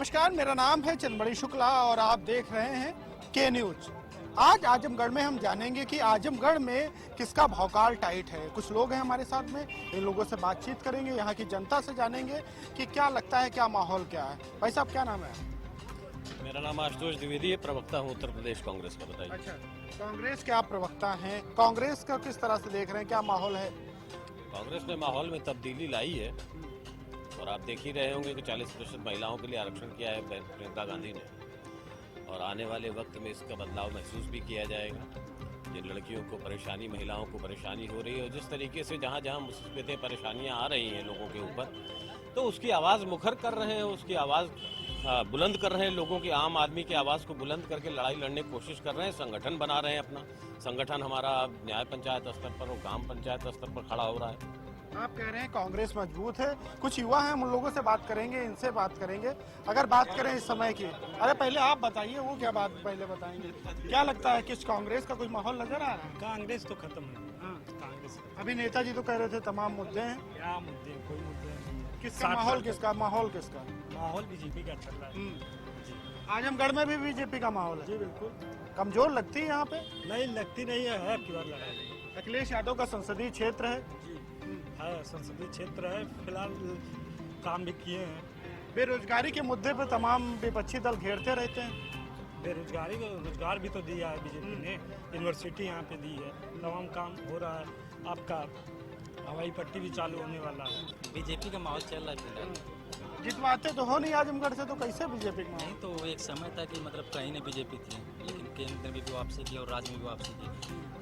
नमस्कार, मेरा नाम है चंद्रमणि शुक्ला और आप देख रहे हैं के न्यूज। आज आजमगढ़ में हम जानेंगे कि आजमगढ़ में किसका भौकाल टाइट है। कुछ लोग हैं हमारे साथ में, इन लोगों से बातचीत करेंगे, यहाँ की जनता से जानेंगे कि क्या लगता है, क्या माहौल क्या है। भाई साहब, क्या नाम है? मेरा नाम आशुतोष द्विवेदी है, प्रवक्ता हूँ उत्तर प्रदेश कांग्रेस का। बताइए। अच्छा, कांग्रेस के आप प्रवक्ता हैं, कांग्रेस का किस तरह से देख रहे हैं, क्या माहौल है? कांग्रेस ने माहौल में तब्दीली लाई है और आप देख ही रहे होंगे कि 40% महिलाओं के लिए आरक्षण किया है प्रियंका गांधी ने, और आने वाले वक्त में इसका बदलाव महसूस भी किया जाएगा। जिन लड़कियों को परेशानी, महिलाओं को परेशानी हो रही है और जिस तरीके से जहाँ जहाँ मुसीबतें, परेशानियाँ आ रही हैं लोगों के ऊपर, तो उसकी आवाज़ मुखर कर रहे हैं, उसकी आवाज़ बुलंद कर रहे हैं। लोगों की, आम आदमी की आवाज़ को बुलंद करके लड़ाई लड़ने की कोशिश कर रहे हैं। संगठन बना रहे हैं अपना। संगठन हमारा न्याय पंचायत स्तर पर और ग्राम पंचायत स्तर पर खड़ा हो रहा है। आप कह रहे हैं कांग्रेस मजबूत है। कुछ युवा हैं, हम उन लोगों से बात करेंगे, इनसे बात करेंगे। अगर बात करें इस समय की, अरे पहले आप बताइए, वो क्या बात पहले बताएंगे। क्या लगता है, किस कांग्रेस का कोई माहौल नजर आ रहा है? कांग्रेस तो खत्म है। कांग्रेस अभी नेताजी तो कह रहे थे तमाम मुद्दे हैं। क्या मुद्दे, कोई मुद्दे नहीं है। किसका माहौल, किसका माहौल, किसका माहौल बीजेपी का चल रहा है। आजमगढ़ में भी बीजेपी का माहौल है। जी बिल्कुल। कमजोर लगती है यहाँ पे? नहीं लगती नहीं है आपकी बार लड़ाई। अखिलेश यादव का संसदीय क्षेत्र है। जी है, संसदीय क्षेत्र है, फिलहाल काम भी किए हैं। बेरोजगारी के मुद्दे पे तमाम विपक्षी दल घेरते रहते हैं। बेरोजगारी को रोजगार भी तो दिया है बीजेपी ने, यूनिवर्सिटी यहाँ पे दी है, तमाम काम हो रहा है। आपका हवाई पट्टी भी चालू होने वाला है। बीजेपी का माहौल चल रहा है फिलहाल। जितवाते तो हो नहीं आजमगढ़ से, तो कैसे बीजेपी का माहौल? नहीं तो वो एक समय था कि मतलब कहीं ने बीजेपी थी, लेकिन केंद्र में भी वापसी की और राज्य में भी वापसी की,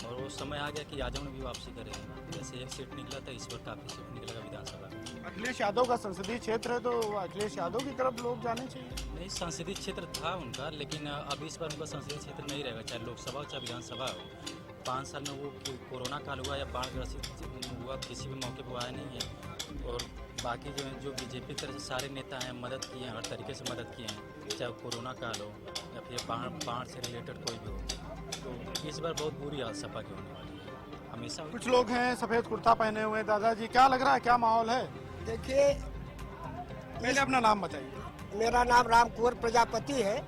और वो समय आ गया कि आजम में भी वापसी करेंगे। जैसे एक सीट निकला था, इस बार काफी सीट निकलेगा विधानसभा में। अखिलेश यादव का संसदीय क्षेत्र है, तो अखिलेश यादव की तरफ लोग जाने चाहिए। नहीं, संसदीय क्षेत्र था उनका, लेकिन अब इस बार उनका संसदीय क्षेत्र नहीं रहेगा, चाहे लोकसभा हो चाहे विधानसभा हो। 5 साल में वो कोरोना काल हुआ या बाढ़ ग्रसित हुआ, किसी भी मौके पर आया नहीं है। और बाकी जो बीजेपी की तरफ से सारे नेता हैं, मदद किए हैं, हर तरीके से मदद किए हैं, चाहे कोरोना काल हो या फिर बाढ़ से रिलेटेड कोई भी हो। तो इस बार बहुत बुरी हालत सपा की होने वाली है, हमेशा। कुछ लोग हैं सफेद कुर्ता पहने हुए। दादाजी, क्या लग रहा है, क्या माहौल है? देखिए, पहले अपना नाम बताइए। मेरा नाम राम कुंवर प्रजापति है।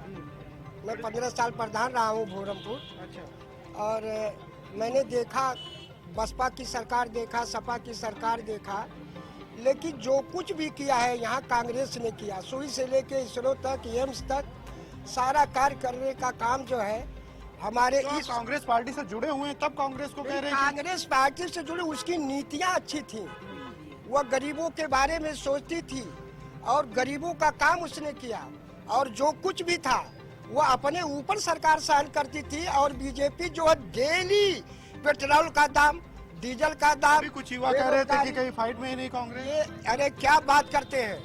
मैं 15 साल प्रधान रहा हूँ भोरमपुर। अच्छा। और मैंने देखा, बसपा की सरकार देखा, सपा की सरकार देखा, लेकिन जो कुछ भी किया है यहाँ कांग्रेस ने किया। सुई से लेके इसरो तक, एम्स तक सारा कार्य करने का काम जो है हमारे तो इस कांग्रेस पार्टी से जुड़े हुए हैं, तब कांग्रेस को कह रहे हैं कांग्रेस पार्टी से जुड़े, उसकी नीतियाँ अच्छी थी। वह गरीबों के बारे में सोचती थी और गरीबों का काम उसने किया। और जो कुछ भी था वो अपने ऊपर सरकार सहन करती थी। और बीजेपी जो है डेली पेट्रोल का दाम, डीजल का दाम, अभी कुछ युवा कह रहे थे कि कहीं फाइट में ही नहीं कांग्रेस। अरे क्या बात करते हैं।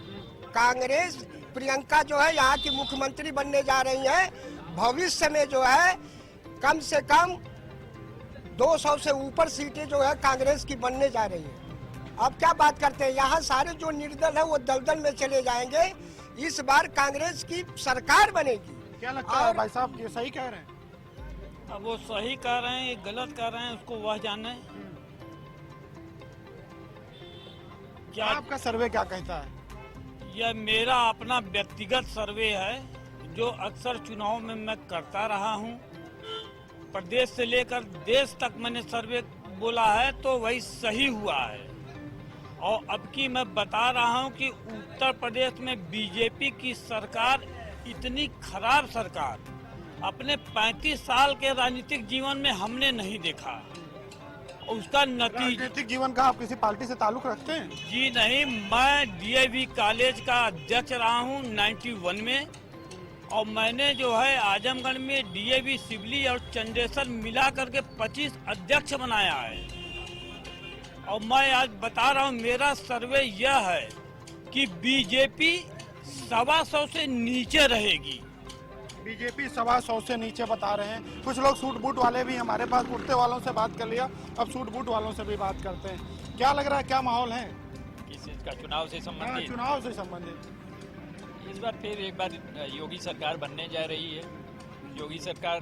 कांग्रेस, प्रियंका जो है यहाँ की मुख्यमंत्री बनने जा रही है। भविष्य में जो है कम से कम 200 से ऊपर सीटें जो है कांग्रेस की बनने जा रही है। अब क्या बात करते हैं, यहाँ सारे जो निर्दल है वो दलदल में चले जाएंगे। इस बार कांग्रेस की सरकार बनेगी। क्या लगता है भाई साहब, ये सही कह रहे हैं? अब वो सही कह रहे हैं, गलत कह रहे हैं, उसको वह जाने। क्या आपका सर्वे क्या कहता है? यह मेरा अपना व्यक्तिगत सर्वे है, जो अक्सर चुनाव में मैं करता रहा हूं। प्रदेश से लेकर देश तक मैंने सर्वे बोला है, तो वही सही हुआ है। और अब की मैं बता रहा हूं कि उत्तर प्रदेश में बीजेपी की सरकार, इतनी खराब सरकार अपने 35 साल के राजनीतिक जीवन में हमने नहीं देखा। उसका नतीजा, राजनीतिक जीवन का आप किसी पार्टी से ताल्लुक रखते हैं? जी नहीं, मैं डीएवी कॉलेज का अध्यक्ष रहा हूं 91 में। और मैंने जो है आजमगढ़ में डीएवी सिवली और चंडेसर मिला करके 25 अध्यक्ष बनाया है। और मैं आज बता रहा हूं, मेरा सर्वे यह है कि बीजेपी 125 से नीचे रहेगी। बीजेपी 125 से नीचे बता रहे हैं। कुछ लोग सूट बूट वाले भी हमारे पास, कुर्ते वालों से बात कर लिया, अब सूट बूट वालों से भी बात करते हैं। क्या लग रहा है, क्या माहौल है? किस चीज का? चुनाव से संबंधित? चुनाव से संबंधित इस बार फिर एक बार योगी सरकार बनने जा रही है। योगी सरकार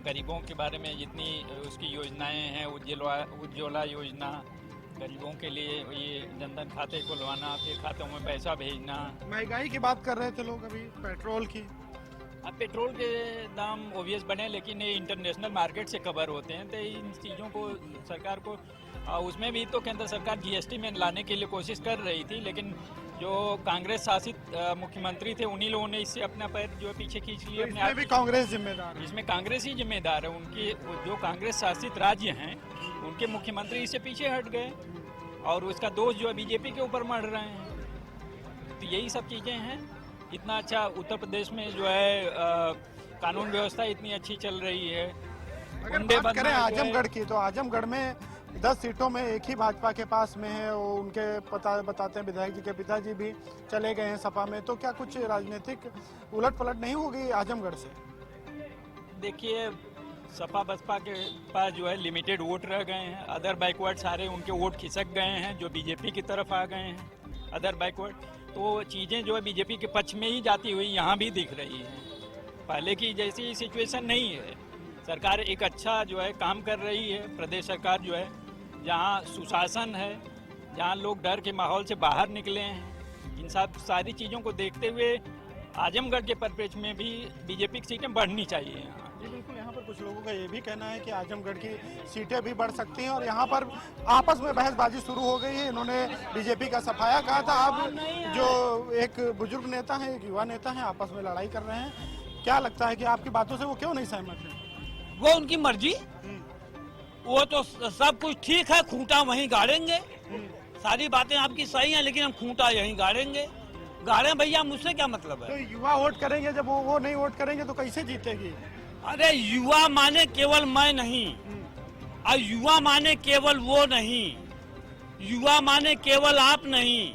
गरीबों के बारे में जितनी उसकी योजनाएं हैं, उज्ज्वला योजना, गरीबों के लिए ये जनधन खाते खुलवाना, फिर खातों में पैसा भेजना। महंगाई की बात कर रहे थे लोग अभी, पेट्रोल की। अब पेट्रोल के दाम ओबियस बढ़े, लेकिन ये इंटरनेशनल मार्केट से कवर होते हैं, तो इन चीज़ों को सरकार को उसमें भी तो केंद्र सरकार जीएसटी में लाने के लिए कोशिश कर रही थी, लेकिन जो कांग्रेस शासित मुख्यमंत्री थे उन्हीं लोगों ने इससे अपना पैर जो है पीछे खींच लिए अपने इसमें भी कांग्रेस जिम्मेदार है। इसमें कांग्रेस ही जिम्मेदार है। उनके जो कांग्रेस शासित राज्य हैं उनके मुख्यमंत्री इससे पीछे हट गए और उसका दोष जो है बीजेपी के ऊपर मढ़ रहे हैं। तो यही सब चीज़ें हैं। इतना अच्छा उत्तर प्रदेश में जो है कानून व्यवस्था इतनी अच्छी चल रही है। अगर बात करें आजमगढ़ की, तो आजमगढ़ में 10 सीटों में एक ही भाजपा के पास में है। वो उनके बताते हैं विधायक जी के पिताजी भी चले गए हैं सपा में, तो क्या कुछ राजनीतिक उलट पलट नहीं होगी आजमगढ़ से? देखिए, सपा बसपा के पास जो है लिमिटेड वोट रह गए हैं। अदर बैकवर्ड सारे उनके वोट खिसक गए हैं जो बीजेपी की तरफ आ गए हैं। अदर बैकवर्ड तो चीज़ें जो है बीजेपी के पक्ष में ही जाती हुई यहाँ भी दिख रही है। पहले की जैसी सिचुएशन नहीं है। सरकार एक अच्छा जो है काम कर रही है। प्रदेश सरकार जो है जहाँ सुशासन है, जहाँ लोग डर के माहौल से बाहर निकले हैं, इन सब सारी चीज़ों को देखते हुए आजमगढ़ के परिप्रेक्ष्य में भी बीजेपी की सीटें बढ़नी चाहिए यहाँ। जी बिल्कुल, यहाँ पर कुछ लोगों का ये भी कहना है कि आजमगढ़ की सीटें भी बढ़ सकती हैं और यहाँ पर आपस में बहसबाजी शुरू हो गई है। इन्होंने बीजेपी का सफाया कहा था, अब जो एक बुजुर्ग नेता है, एक युवा नेता है, आपस में लड़ाई कर रहे हैं। क्या लगता है कि आपकी बातों से वो क्यों नहीं सहमत है? वो उनकी मर्जी, वो तो सब कुछ ठीक है, खूंटा वहीं गाड़ेंगे। सारी बातें आपकी सही हैं, लेकिन हम खूंटा यहीं गाड़ेंगे। गाड़े भैया, मुझसे क्या मतलब है? तो युवा वोट करेंगे, जब वो नहीं वोट करेंगे तो कैसे जीतेगी? अरे युवा माने केवल मैं नहीं, और युवा माने केवल वो नहीं, युवा माने केवल आप नहीं,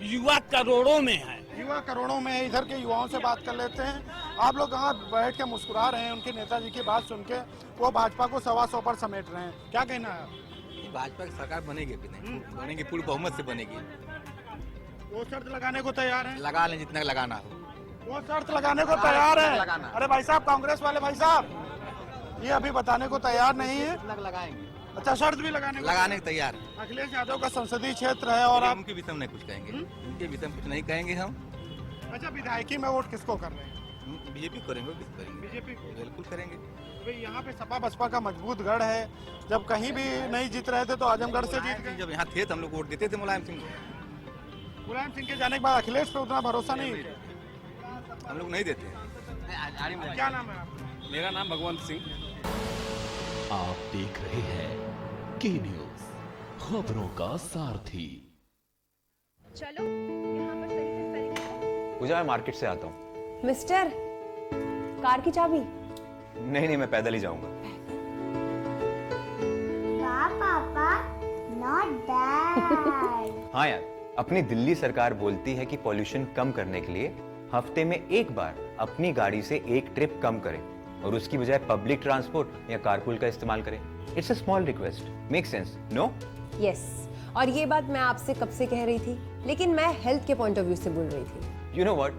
युवा करोड़ों में है। युवा करोड़ों में है। इधर के युवाओं से बात कर लेते हैं। आप लोग यहाँ बैठ के मुस्कुरा रहे हैं, उनके नेताजी की बात सुन के। वो भाजपा को 125 पर समेट रहे हैं, क्या कहना है? भाजपा की सरकार बनेगी भी नहीं, बनेगी पूरी बहुमत से बनेगी। वो शर्त लगाने को तैयार है, लगा लें जितना लगाना हो। वो शर्त लगाने को तैयार है। अरे भाई साहब, कांग्रेस वाले भाई साहब, ये अभी बताने को तैयार नहीं है। लगाएंगे, अच्छा, शर्त भी लगाने को तैयार है। अखिलेश यादव का संसदीय क्षेत्र है और आप उनके विषय में नहीं कुछ कहेंगे, उनके विषय में कुछ नहीं कहेंगे हम। अच्छा, विधायकी में वोट किसको कर रहे हैं? बीजेपी करेंगे, बीजेपी को बिल्कुल करेंगे। भाई यहाँ पे सपा बसपा का मजबूत गढ़ है। जब कहीं भी नहीं जीत रहे थे तो आजमगढ़ से जीत गए। जब यहाँ थे तो हम लोग वोट देते थे मुलायम सिंह। मुलायम सिंह के जाने के बाद अखिलेश पे उतना भरोसा नहीं है। हम लोग नहीं देते। क्या नाम है आपका? मेरा नाम भगवंत सिंह। आप देख रहे हैं के न्यूज, खबरों का सारथी। चलो, यहाँ पर सही से स्पेलिंग है। पूजा, मैं मार्केट से आता हूँ। मिस्टर, कार की चाबी? नहीं, मैं पैदल ही जाऊंगा। पापा, not dad। हाँ यार, अपनी दिल्ली सरकार बोलती है कि पॉल्यूशन कम करने के लिए हफ्ते में एक बार अपनी गाड़ी से एक ट्रिप कम करें और उसकी बजाय पब्लिक ट्रांसपोर्ट या कारपूल का इस्तेमाल करें। It's a small request, make sense, no? Yes, और ये बात मैं आपसे कब से कह रही थी, लेकिन मैं हेल्थ के पॉइंट ऑफ व्यू से बोल रही थी। यू नो व्हाट,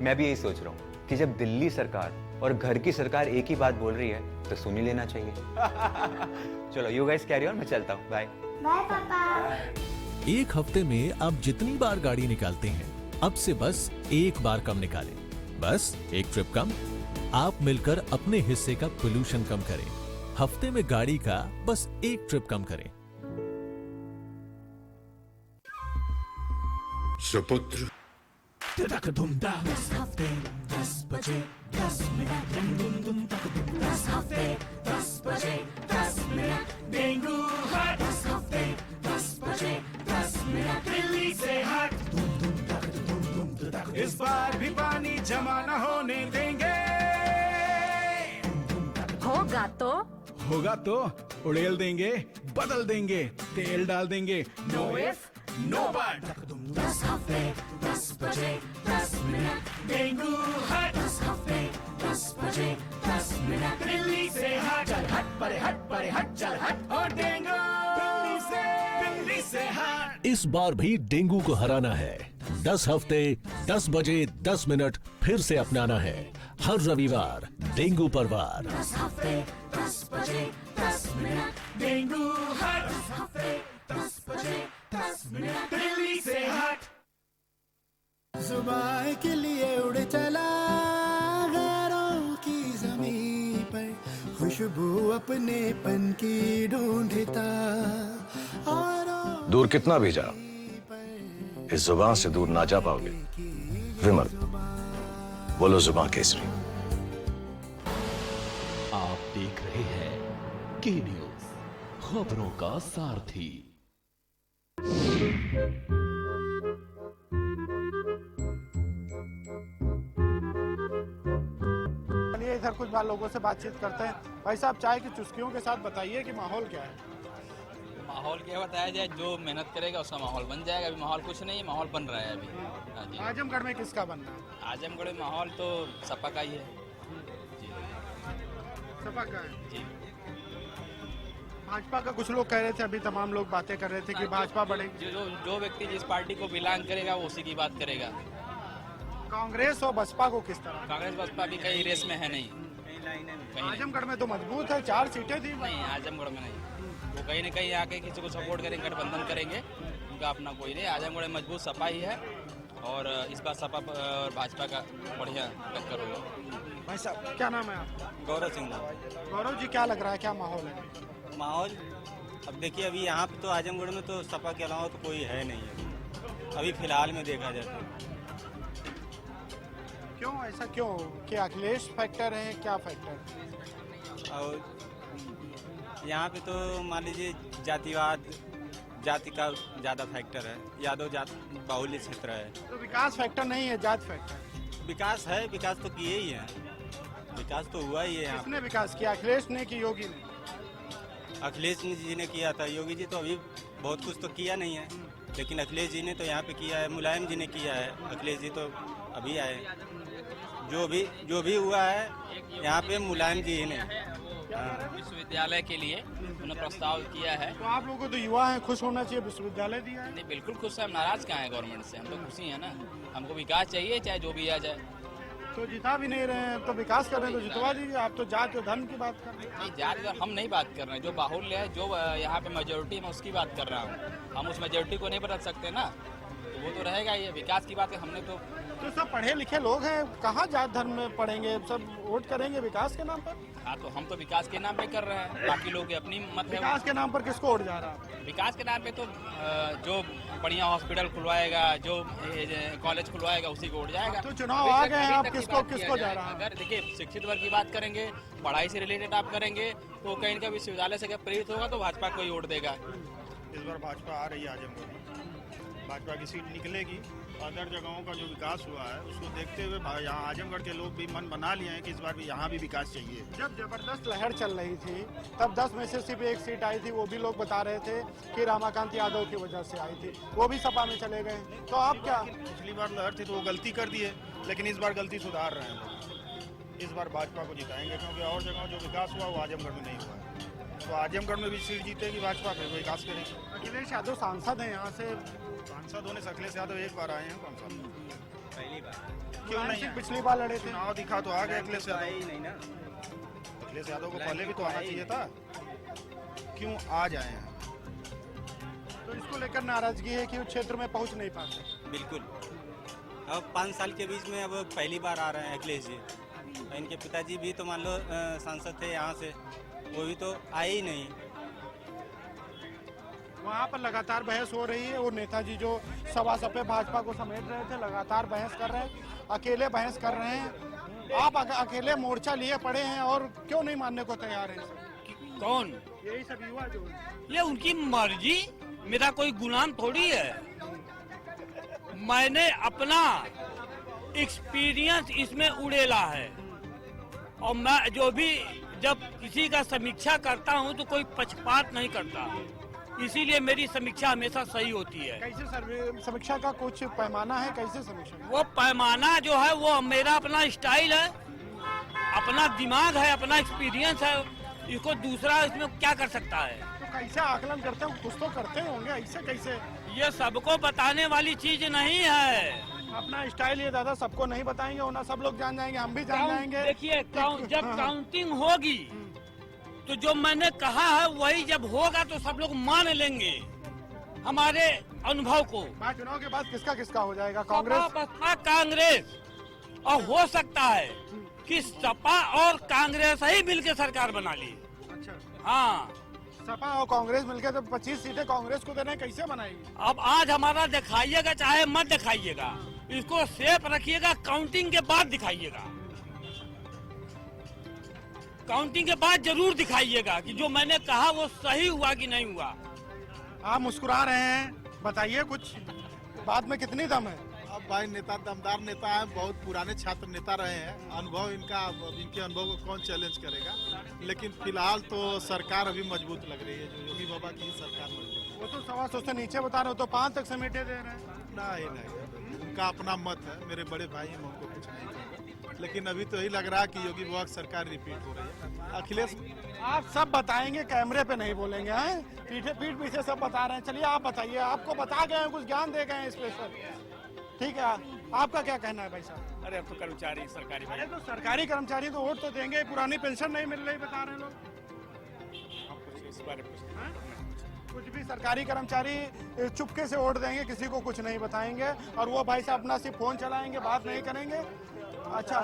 मैं भी यही सोच रहा हूँ कि जब दिल्ली सरकार और घर की सरकार एक ही बात बोल रही है तो सुन ही लेना चाहिए। चलो, यू गाइस कैरी ऑन, मैं चलता हूँ, बाय। बाय पापा। एक हफ्ते में आप जितनी बार गाड़ी निकालते हैं, अब से बस एक बार कम निकालें। बस एक ट्रिप कम, आप मिलकर अपने हिस्से का पोल्यूशन कम करें। हफ्ते में गाड़ी का बस एक ट्रिप कम करें। सुपुत्र डेंगू हट 10 हफ्ते 10 बजे 10 मिनट दिल्ली से हट। इस बार भी पानी जमा न होने देंगे। होगा तो उड़ेल देंगे, बदल देंगे, तेल डाल देंगे। Know if no but. 10 हफ्ते 10 बजे 10 मिनट डेंगू हट 10 हफ्ते 10 बजे 10 मिनट दिल्ली से हट। चल हट परे हट चल हट और डेंगू दिल्ली से हट। इस बार भी डेंगू को हराना है। 10 हफ्ते 10 बजे 10 मिनट फिर से अपनाना है। हर रविवार डेंगू पर वार। 10 हफ्ते 10 बजे 10 मिनट डेंगू हट 10 हफ्ते 10 बजे 10 मिनट दिल्ली से हट। जुबान के लिए उड़ चला गैरों की जमीन पर, खुशबू अपने पन की ढूंढता और दूर कितना भी जा, इस जुबान से दूर ना जा पाओगे। विमल, बोलो जुबान केसरी। आप देख रहे हैं के न्यूज, खबरों का सारथी। चलिए इधर कुछ बार लोगों से बातचीत करते हैं। भाई साहब, चाय की चुस्कियों के साथ बताइए कि माहौल क्या है? माहौल क्या बताया जाए, जो मेहनत करेगा उसका माहौल बन जाएगा। अभी माहौल कुछ नहीं है, माहौल बन रहा है अभी। हाँ जी। आजमगढ़ में किसका बनना है? आजमगढ़ में माहौल तो सपा का ही है जी। सपा का है जी। भाजपा का कुछ लोग कह रहे थे, अभी तमाम लोग बातें कर रहे थे कि भाजपा बढ़ेगी। जो व्यक्ति जिस पार्टी को बिलोंग करेगा वो उसी की बात करेगा। कांग्रेस और बसपा को किस तरह? कांग्रेस बसपा भी कहीं रेस में है नहीं। आजमगढ़ में तो मजबूत है, 4 सीटें थी। नहीं, आजमगढ़ में नहीं। वो कहीं न कहीं आके किसी को सपोर्ट करेंगे, गठबंधन करेंगे, उनका अपना कोई नहीं। आजमगढ़ में मजबूत सपा ही है और इस बार सपा और भाजपा का बढ़िया टक्कर होगा। भाई साहब, क्या नाम है आपका? गौरव सिंह। गौरव जी, क्या लग रहा है, क्या माहौल है? माहौल अब देखिए, अभी यहाँ पे तो आजमगढ़ में तो सपा के अलावा तो कोई है नहीं अभी फिलहाल में देखा जाए तो। क्यों ऐसा क्यों? कि अखिलेश फैक्टर है, क्या फैक्टर? और यहाँ पे तो मान लीजिए जातिवाद, जाति का ज़्यादा फैक्टर है। यादव जात बाहुल्य क्षेत्र है तो विकास फैक्टर नहीं है, जात फैक्टर। विकास है, विकास तो किए ही है, विकास तो हुआ ही है। किसने विकास किया? अखिलेश ने कि योगी ने? अखिलेश जी ने किया था, योगी जी तो अभी बहुत कुछ तो किया नहीं है, लेकिन अखिलेश जी ने तो यहाँ पे किया है। मुलायम जी ने किया है, अखिलेश जी तो अभी आए। जो भी हुआ है यहाँ पे मुलायम जी ने विश्वविद्यालय के लिए उन्होंने प्रस्ताव किया है। तो आप लोगों को तो युवा हैं, खुश होना चाहिए, विश्वविद्यालय दिया है। नहीं, बिल्कुल खुश है। हम नाराज कहाँ हैं गवर्नमेंट से? हम तो खुशी हैं ना। हमको विकास चाहिए, चाहे जो भी आ जाए। तो जिता भी नहीं रहे हैं, तो विकास कर रहे हैं तो जितवा दीजिए। आप तो जात और धर्म की बात कर रहे हैं। नहीं, जात हम नहीं बात कर रहे हैं। जो बाहुल्य है, जो यहाँ पे मेजोरिटी में, उसकी बात कर रहा हूँ। हम उस मेजोरिटी को नहीं बदल सकते ना, तो वो तो रहेगा। ये विकास की बात है। हमने तो सब पढ़े लिखे लोग हैं, कहाँ जात धर्म में पढ़ेंगे? सब वोट करेंगे विकास के नाम पर। हाँ, तो हम तो विकास के नाम पे कर रहे हैं, बाकी लोग अपनी मत है। विकास के नाम पर किसको वोट जा रहा है? विकास के नाम पे तो जो बढ़िया हॉस्पिटल खुलवाएगा, जो कॉलेज खुलवाएगा, उसी को वोट जाएगा। तो चुनाव आ गए हैं, आप किसको जा रहा है? अगर देखिए, शिक्षित वर्ग की बात करेंगे, पढ़ाई से रिलेटेड आप करेंगे, तो कहीं का विश्वविद्यालय से अगर प्रेरित होगा तो भाजपा को ही वोट देगा। इस बार भाजपा आ रही है आजमगढ़ में, भाजपा की सीट निकलेगी। अदर जगहों का जो विकास हुआ है उसको देखते हुए यहाँ आजमगढ़ के लोग भी मन बना लिए हैं कि इस बार भी यहाँ भी विकास चाहिए। जब जबरदस्त लहर चल रही थी तब 10 में से सिर्फ 1 सीट आई थी, वो भी लोग बता रहे थे कि रमाकांत यादव की वजह से आई थी, वो भी सपा में चले गए। तो आप क्या? पिछली बार लहर थी तो वो गलती कर दिए, लेकिन इस बार गलती सुधार रहे हैं। इस बार भाजपा को जिताएंगे, क्योंकि और जगह जो विकास हुआ वो आजमगढ़ में नहीं हुआ है। तो आजमगढ़ में भी सीट जीतेगी भाजपा, फिर वो विकास करेगी। अखिलेश यादव सांसद हैं यहाँ से। सांसद होने से अखिलेश यादव एक बार आए हैं, कौन सा पहली बार? क्यों नहीं? पिछली बार लड़े थे। चुनाव दिखा तो आ गए अखिलेश यादव ही नहीं ना। अखिलेश यादव को पहले भी तो आना चाहिए था, क्यों आज आए हैं? तो इसको लेकर नाराजगी है कि उस क्षेत्र में पहुंच नहीं पाते। बिल्कुल। अब 5 साल के बीच में अब पहली बार आ रहे हैं अखिलेश जी। इनके पिताजी भी तो मान लो सांसद थे यहाँ से, वो भी तो आए ही नहीं। वहाँ पर लगातार बहस हो रही है। वो नेताजी जो सभा सभा भाजपा को समेट रहे थे, लगातार बहस कर रहे हैं, अकेले बहस कर रहे हैं। आप अकेले मोर्चा लिए पड़े हैं और क्यों नहीं मानने को तैयार हैं? कौन? यही सब युवा जो ये उनकी मर्जी, मेरा कोई गुलाम थोड़ी है। मैंने अपना एक्सपीरियंस इसमें उड़ेला है और मैं जो भी जब किसी का समीक्षा करता हूँ तो कोई पक्षपात नहीं करता, इसीलिए मेरी समीक्षा हमेशा सही होती है। कैसे समीक्षा का कुछ पैमाना है? कैसे समीक्षा? वो पैमाना जो है वो मेरा अपना स्टाइल है, अपना दिमाग है, अपना एक्सपीरियंस है। इसको दूसरा इसमें क्या कर सकता है? तो कैसे आकलन करते हो? कुछ तो करते होंगे, ऐसे कैसे? ये सबको बताने वाली चीज नहीं है। अपना स्टाइल ये दादा सबको नहीं बताएंगे, होना सब लोग जान जाएंगे, हम भी जान जाएंगे। देखिए, जब काउंटिंग होगी तो जो मैंने कहा है वही जब होगा तो सब लोग मान लेंगे। हमारे अनुभव को। चुनाव के बाद किसका किसका हो जाएगा? कांग्रेस, सपा, कांग्रेस, और हो सकता है कि सपा और कांग्रेस ही मिलकर सरकार बना ली। अच्छा, हाँ, सपा और कांग्रेस मिलकर तो 25 सीटें कांग्रेस को देने कैसे बनाएगी? अब आज हमारा दिखाइएगा चाहे मत दिखाइएगा, इसको सेफ रखिएगा, काउंटिंग के बाद दिखाइएगा। काउंटिंग के बाद जरूर दिखाइएगा कि जो मैंने कहा वो सही हुआ कि नहीं हुआ। आप मुस्कुरा रहे हैं, बताइए कुछ बात में कितनी दम है? अब भाई नेता दमदार नेता है, बहुत पुराने छात्र नेता रहे हैं, अनुभव इनका, इनके अनुभव को कौन चैलेंज करेगा। लेकिन फिलहाल तो सरकार अभी मजबूत लग रही है, जो योगी बाबा की सरकार मजबूत। वो तो 125 से नीचे बता रहे हो, तो 5 तक समेटे दे रहे हैं। नहीं, उनका अपना मत है, मेरे बड़े भाई हैं, मैं उनको कुछ नहीं कहूँगा। लेकिन अभी तो यही लग रहा है कि योगी बाबा की सरकार रिपीट हो रही है। अखिलेश, आप सब बताएंगे, कैमरे पे नहीं बोलेंगे हैं? पीठ पीछे सब बता रहे हैं। चलिए आप बताइए, आपको बता गए हैं, कुछ ज्ञान दे गए हैं स्पेशल, ठीक है? आपका क्या कहना है भाई साहब? अरे अब तो कर्मचारी सरकारी, अरे तो सरकारी कर्मचारी तो वोट तो देंगे, पुरानी पेंशन नहीं मिल रही बता रहे हैं लोग। इस बारे में कुछ भी सरकारी कर्मचारी चुपके से वोट देंगे, किसी को कुछ नहीं बताएंगे, और वो भाई साहब अपना सिर्फ फोन चलाएंगे, बात नहीं करेंगे। अच्छा,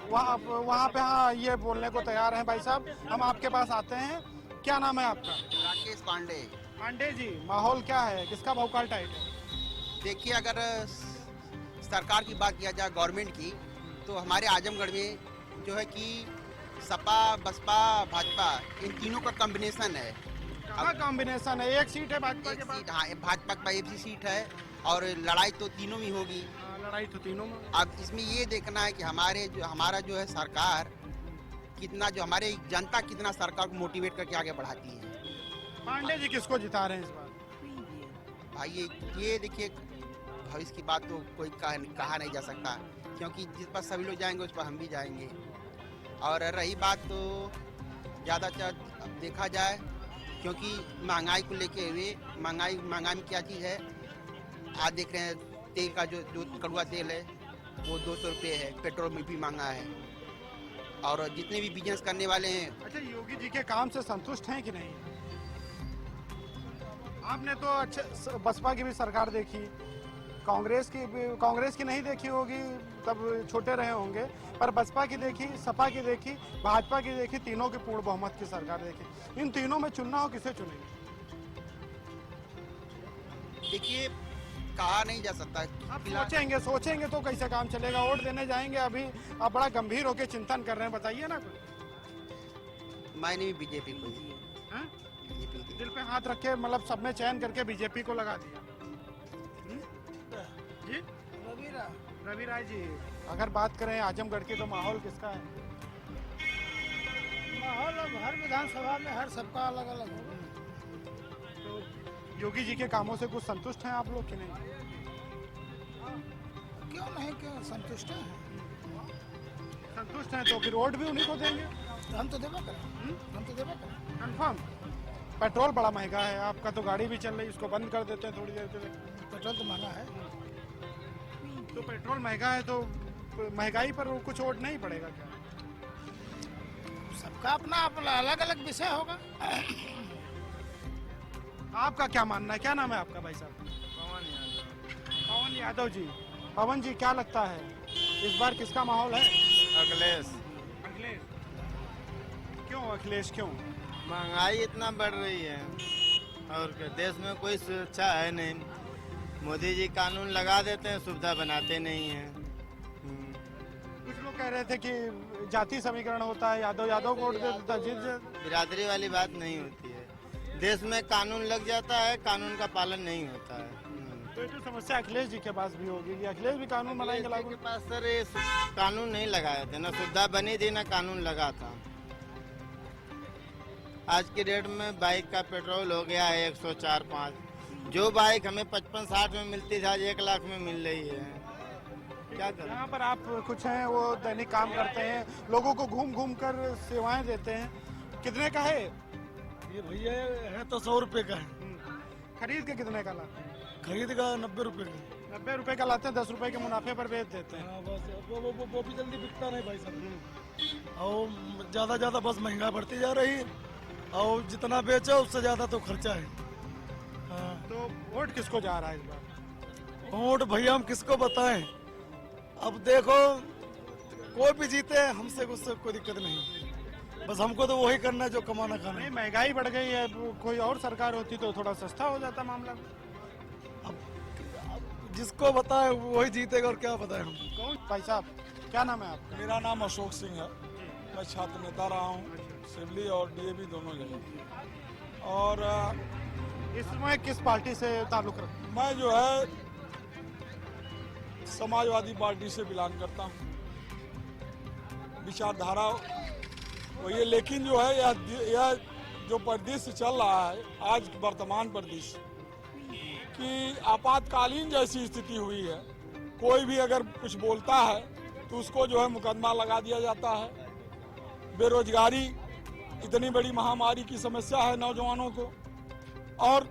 वहाँ पे हाँ ये बोलने को तैयार हैं भाई साहब। हम आपके पास आते हैं, क्या नाम है आपका? राकेश पांडे। पांडे जी, माहौल क्या है, किसका भौकाल टाइट है? देखिए, अगर सरकार की बात किया जाए, गवर्नमेंट की, तो हमारे आजमगढ़ में जो है कि सपा, बसपा, भाजपा, इन तीनों का कॉम्बिनेशन है। क्या कॉम्बिनेशन है? एक सीट है भाजपा के पास। हाँ, भाजपा के पास एक सीट है, और लड़ाई तो तीनों में होगी। लड़ाई तो तीनों में। अब इसमें ये देखना है कि हमारा जो है सरकार कितना, जो हमारे जनता कितना सरकार को मोटिवेट करके आगे बढ़ाती है। पांडे जी किसको जिता रहे हैं इस बार? भाई ये देखिए, भविष्य की बात तो कोई कहा नहीं जा सकता, क्योंकि जिस पर सभी लोग जाएंगे उस पर हम भी जाएंगे। और रही बात तो ज़्यादातर देखा जाए, क्योंकि महंगाई को लेके हुए, महंगाई में क्या चीज़ है, आज देख रहे हैं तेल का जो कड़वा तेल है वो 200 रुपये है, पेट्रोल में भी महंगा है, और जितने भी बिजनेस करने वाले हैं। अच्छा, योगी जी के काम से संतुष्ट हैं कि नहीं? आपने तो अच्छा बसपा की भी सरकार देखी, कांग्रेस की नहीं देखी होगी, तब छोटे रहे होंगे, पर बसपा की देखी, सपा की देखी, भाजपा की देखी, तीनों की पूर्ण बहुमत की सरकार देखी। इन तीनों में चुनना हो, किसे चुनेंगे? देखिए, कहा नहीं जा सकता। आप सोचेंगे तो कैसे काम चलेगा? वोट देने जाएंगे, अभी आप बड़ा गंभीर होकर चिंतन कर रहे हैं, बताइए ना कुछ। मैंने भी बीजेपी को दिल पे हाथ रखे, मतलब सब में चयन करके बीजेपी को लगा दिया जी। रवि राय जी, अगर बात करें आजमगढ़ की, तो माहौल किसका है? माहौल अब हर विधानसभा में हर सबका अलग अलग होगा। तो योगी जी के कामों से कुछ संतुष्ट हैं आप लोग कि नहीं? क्यों नहीं, क्यों संतुष्ट हैं? संतुष्ट हैं तो फिर वोट भी उन्हीं को देंगे। हम तो देवा करें, हम तो देवा करें। कंफर्म। पेट्रोल बड़ा महंगा है, आपका तो गाड़ी भी चल रही है, उसको बंद कर देते हैं थोड़ी देर के लिए। पेट्रोल तो महंगा है, तो पेट्रोल महंगा है तो महंगाई पर कुछ वोट नहीं पड़ेगा क्या? सबका अपना अलग अलग विषय होगा। आपका क्या मानना है? क्या नाम है आपका भाई साहब? पवन यादव जी। पवन जी, क्या लगता है इस बार किसका माहौल है? अखिलेश। क्यों अखिलेश, क्यों? महंगाई इतना बढ़ रही है, और देश में कोई सुरक्षा है नहीं। मोदी जी कानून लगा देते हैं, सुविधा बनाते नहीं हैं। कुछ लोग कह रहे थे कि जाति समीकरण होता है, यादव को वोट दे देता, जीत। बिरादरी वाली बात नहीं होती है। देश में कानून लग जाता है, कानून का पालन नहीं होता है। तो ये तो समस्या अखिलेश जी के पास भी होगी कि अखिलेश भी कानून बनाएंगे लागू। के पास सर ये कानून नहीं लगाए थे, ना सुविधा बनी थी, ना कानून लगा था। आज के डेट में बाइक का पेट्रोल हो गया है 104-5। जो बाइक हमें 55-60 में मिलती थी, आज 1 लाख में मिल रही है। क्या करें? यहाँ पर आप कुछ हैं, वो दैनिक काम करते हैं, लोगों को घूम घूम कर सेवाएं देते हैं। कितने का है ये भैया? है तो 100 रुपये का है। खरीद के कितने का लाते हैं? खरीद का 90 रुपये का। 90 रुपये का लाते हैं, 10 रुपये के मुनाफे पर बेच देते हैं। हाँ, बस वो भी जल्दी बिकता नहीं भाई साहब। और ज़्यादा बस महंगा बढ़ती जा रही है, और जितना बेचो उससे ज़्यादा तो खर्चा है। हाँ। तो वोट किसको जा रहा है इस बार? वोट भैया हम किसको बताएं? अब देखो कोई भी जीते हमसे उससे कोई दिक्कत नहीं, बस हमको तो वही करना है जो कमाना खाना है। नहीं, महंगाई बढ़ गई है, कोई और सरकार होती तो थोड़ा सस्ता हो जाता मामला। जिसको बताए वही जीतेगा और क्या बताएं हम। कौन भाई साहब, क्या नाम है आपका? मेरा नाम अशोक सिंह है, मैं छात्र नेता रहा हूँ सिवली और डीएवी दोनों जगह। और इस समय किस पार्टी से ताल्लुक रखते हैं? मैं जो है समाजवादी पार्टी से बिलोंग करता हूँ, विचारधारा वही है। लेकिन जो है यह जो परिदृश्य चल रहा है आज वर्तमान परिदृश्य कि आपातकालीन जैसी स्थिति हुई है, कोई भी अगर कुछ बोलता है तो उसको जो है मुकदमा लगा दिया जाता है। बेरोजगारी इतनी बड़ी महामारी की समस्या है नौजवानों को, और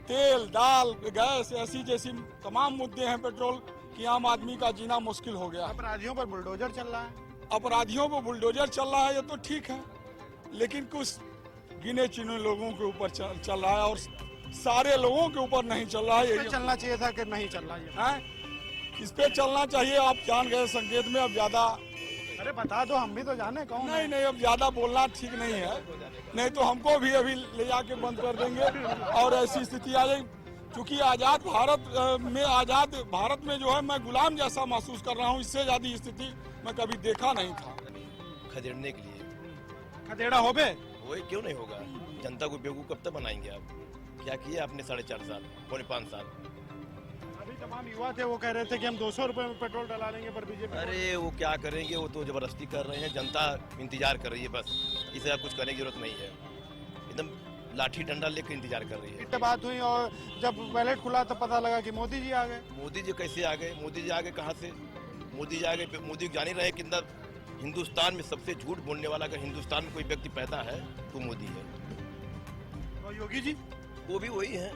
तेल दाल गैस ऐसी जैसी तमाम मुद्दे हैं, पेट्रोल कि आम आदमी का जीना मुश्किल हो गया। अपराधियों पर बुलडोजर चल रहा है। अपराधियों पर बुलडोजर चल रहा है, ये तो ठीक है, लेकिन कुछ गिने चुने लोगों के ऊपर चल रहा है और सारे लोगों के ऊपर नहीं चल रहा है। चलना चाहिए था कि नहीं चल रहा है? इस पे चलना चाहिए। आप जान गए संकेत में, अब ज्यादा अरे बता दो, हम भी तो जाने कौन। नहीं, अब ज्यादा बोलना ठीक नहीं है, नहीं तो हमको भी अभी ले जाके बंद कर देंगे और ऐसी स्थिति आ जाएगी। क्योंकि आजाद भारत में जो है मैं गुलाम जैसा महसूस कर रहा हूँ, इससे ज्यादा स्थिति मैं कभी देखा नहीं था। खदेड़ने के लिए खदेड़ा हो बे क्यों नहीं होगा? जनता को बेवकूफ कब तक बनाएंगे आप? क्या किया आपने 4.5 साल, पौने 5 साल? अभी तमाम युवा थे, वो कह रहे थे कि हम 200 रुपए में पेट्रोल डला लेंगे, पर बीजेपी। अरे वो क्या करेंगे, वो तो जबरदस्ती कर रहे हैं, जनता इंतजार कर रही है, बस इसे कुछ करने की जरूरत नहीं है। एकदम लाठी डंडा लेकर इंतजार कर रही है। बात हुई और जब बैलेट खुला तब पता लगा कि मोदी जी आ गए। मोदी जी कैसे आ गए? मोदी जी आ गए कहाँ से? मोदी जी आ गए, मोदी जान ही रहे कि हिंदुस्तान में सबसे झूठ बोलने वाला अगर हिंदुस्तान में कोई व्यक्ति पैदा है तो मोदी है। और योगी जी? वो भी वही है,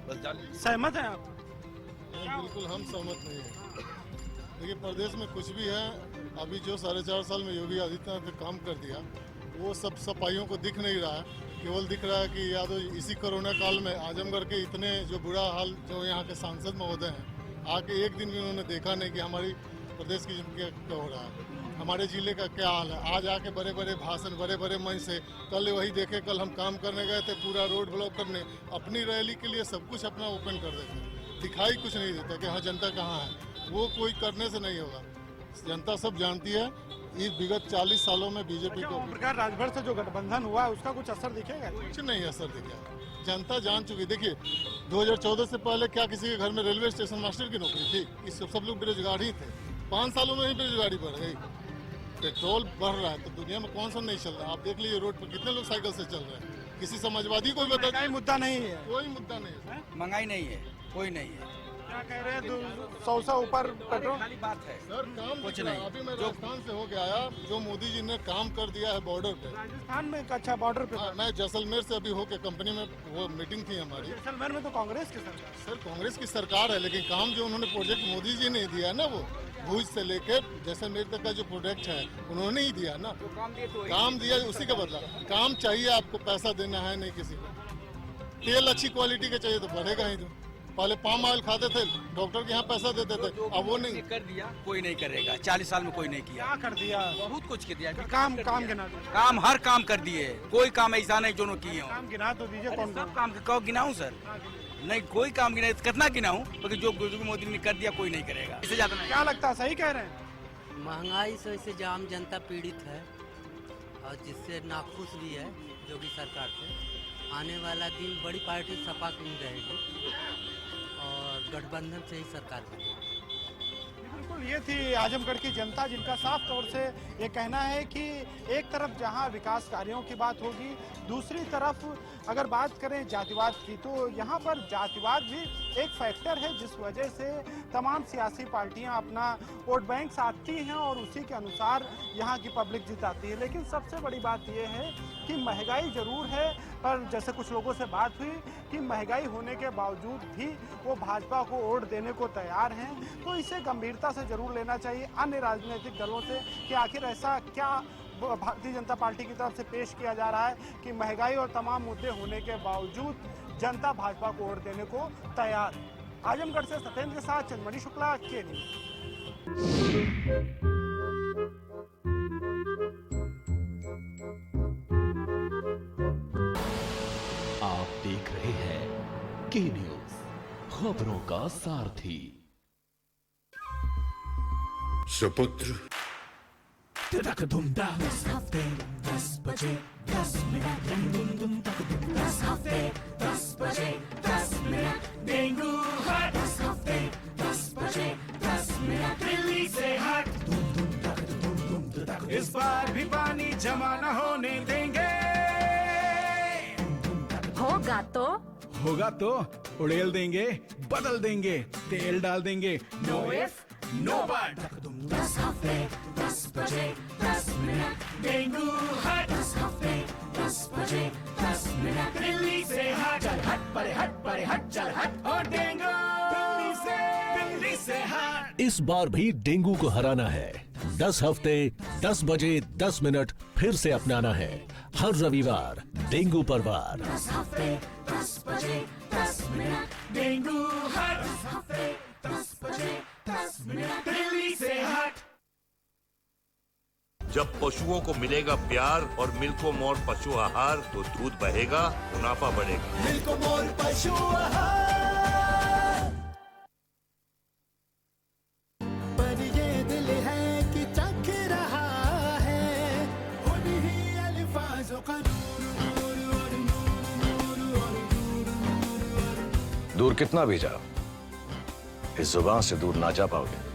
बस जान। सहमत हैं आप? बिल्कुल हम सहमत नहीं है। देखिए प्रदेश में कुछ भी है, अभी जो 4.5 साल में योगी आदित्यनाथ ने काम कर दिया वो सब सफाइयों को दिख नहीं रहा है। केवल दिख रहा है कि यादव इसी कोरोना काल में आजमगढ़ के इतने जो बुरा हाल जो यहाँ के सांसद महोदय हैं, आके एक दिन भी उन्होंने देखा नहीं कि हमारी प्रदेश की जिंदगी क्या हो रहा है, हमारे जिले का क्या हाल है। आज आके बड़े बड़े भाषण, बड़े बड़े मंच से, कल वही देखे, कल हम काम करने गए थे पूरा रोड ब्लॉक करने, अपनी रैली के लिए सब कुछ अपना ओपन कर देते, दिखाई कुछ नहीं देता कि हाँ जनता कहाँ है। वो कोई करने से नहीं होगा, जनता सब जानती है। इस विगत 40 सालों में बीजेपी को प्रकार राजभर से जो गठबंधन हुआ है उसका कुछ असर दिखेगा? कुछ नहीं असर दिखेगा, जनता जान चुकी। देखिए 2014 से पहले क्या किसी के घर में रेलवे स्टेशन मास्टर की नौकरी थी? कि सब लोग बेरोजगार ही थे। 5 सालों में ही बेरोजगारी बढ़ गई। पेट्रोल बढ़ रहा है तो दुनिया में कौन सा नहीं चल रहा? आप देख लीजिए रोड पर कितने लोग साइकिल से चल रहे हैं। किसी समाजवादी को भी बता, महंगाई मुद्दा नहीं है, कोई मुद्दा नहीं है, महंगाई नहीं है, कोई नहीं है। क्या कह रहे हैं? 100 से ऊपर पेट्रोल बात है सर, काम कुछ नहीं। नहीं। अभी मैं राजस्थान से होके आया, जो मोदी जी ने काम कर दिया है बॉर्डर पे। राजस्थान में अच्छा बॉर्डर पे? मैं जैसलमेर से अभी होके कंपनी में वो मीटिंग थी हमारी। जैसलमेर में तो कांग्रेस की सरकार। सर कांग्रेस की सरकार है, लेकिन काम जो उन्होंने प्रोजेक्ट मोदी जी ने दिया ना, वो भुज से लेके जैसलमेर तक का जो प्रोजेक्ट है उन्होंने ही दिया ना। काम दिया उसी का बदला। काम चाहिए आपको, पैसा देना है नहीं किसी को। तेल अच्छी क्वालिटी का चाहिए तो बढ़ेगा ही। तो पहले पाम ऑयल खाते थे, डॉक्टर के यहाँ पैसा देते थे, अब वो नहीं कर दिया, कोई नहीं करेगा। 40 साल में कोई नहीं किया। क्या कर दिया? बहुत कुछ कर दिया। काम गिना दो। काम हर काम कर दिए, कोई काम ऐसा नहीं जो किए हो। काम गिना तो दीजिए। कौन सब काम कहो गिनाऊं सर? नहीं कोई काम गिना, कितना गिनाऊं? क्योंकि जो मोदी ने कर दिया कोई नहीं करेगा, इससे ज्यादा नहीं। क्या लगता है, सही कह रहे हैं? महंगाई से वैसे आम जनता पीड़ित है और जिससे नाखुश भी है योगी सरकार से। आने वाला दिन बड़ी पार्टी सपा की रहेगी और गठबंधन से ही सरकार बनेगी। बिल्कुल, ये थी आजमगढ़ की जनता, जिनका साफ तौर से ये कहना है कि एक तरफ जहां विकास कार्यों की बात होगी, दूसरी तरफ अगर बात करें जातिवाद की, तो यहाँ पर जातिवाद भी एक फैक्टर है जिस वजह से तमाम सियासी पार्टियां अपना वोट बैंक साधती हैं और उसी के अनुसार यहाँ की पब्लिक जिताती है। लेकिन सबसे बड़ी बात यह है कि महंगाई जरूर है, पर जैसे कुछ लोगों से बात हुई कि महंगाई होने के बावजूद भी वो भाजपा को वोट देने को तैयार हैं। तो इसे गंभीरता से जरूर लेना चाहिए अन्य राजनीतिक दलों से कि आखिर ऐसा क्या भारतीय जनता पार्टी की तरफ से पेश किया जा रहा है कि महंगाई और तमाम मुद्दे होने के बावजूद जनता भाजपा को वोट देने को तैयार है। आजमगढ़ से सत्येंद्र के साथ चंद्रमणि शुक्ला, के न्यूज। आप देख रहे हैं के न्यूज, खबरों का सारथी। सुपुत्र 10 हफ्ते 10 बजे 10 मिनट, 10 हफ्ते 10 बजे 10 मिनट, डेंगू हट 10 हफ्ते 10 बजे 10 मिनट, दिल्ली से हट। इस बार भी पानी जमा न होने देंगे। होगा तो उड़ेल देंगे, बदल देंगे, तेल डाल देंगे, नो इफ नो बट। 10 हफ्ते 10 बजे 10 मिनट, डेंगू हट 10 हफ्ते 10 बजे 10 मिनट, दिल्ली से हट। चल हट परे हट चल हट, और डेंगू दिल्ली से हट। इस बार भी डेंगू को हराना है। 10 हफ्ते 10 बजे 10 मिनट फिर से अपनाना है। हर रविवार डेंगू पर वार। 10 हफ्ते 10 बजे 10 मिनट, डेंगू हट 10 हफ्ते 10 बजे 10 मिनट, दिल्ली से हट। जब पशुओं को मिलेगा प्यार और मिल्को मोर पशु आहार, तो दूध बहेगा, मुनाफा बढ़ेगा। मिल्को मोर पशु आहार। पर ये दिल है कि चख रहा है उन्हीं अल्फाजों का दूर कितना भी जाओ, इस जुबान से दूर ना जा पाओगे।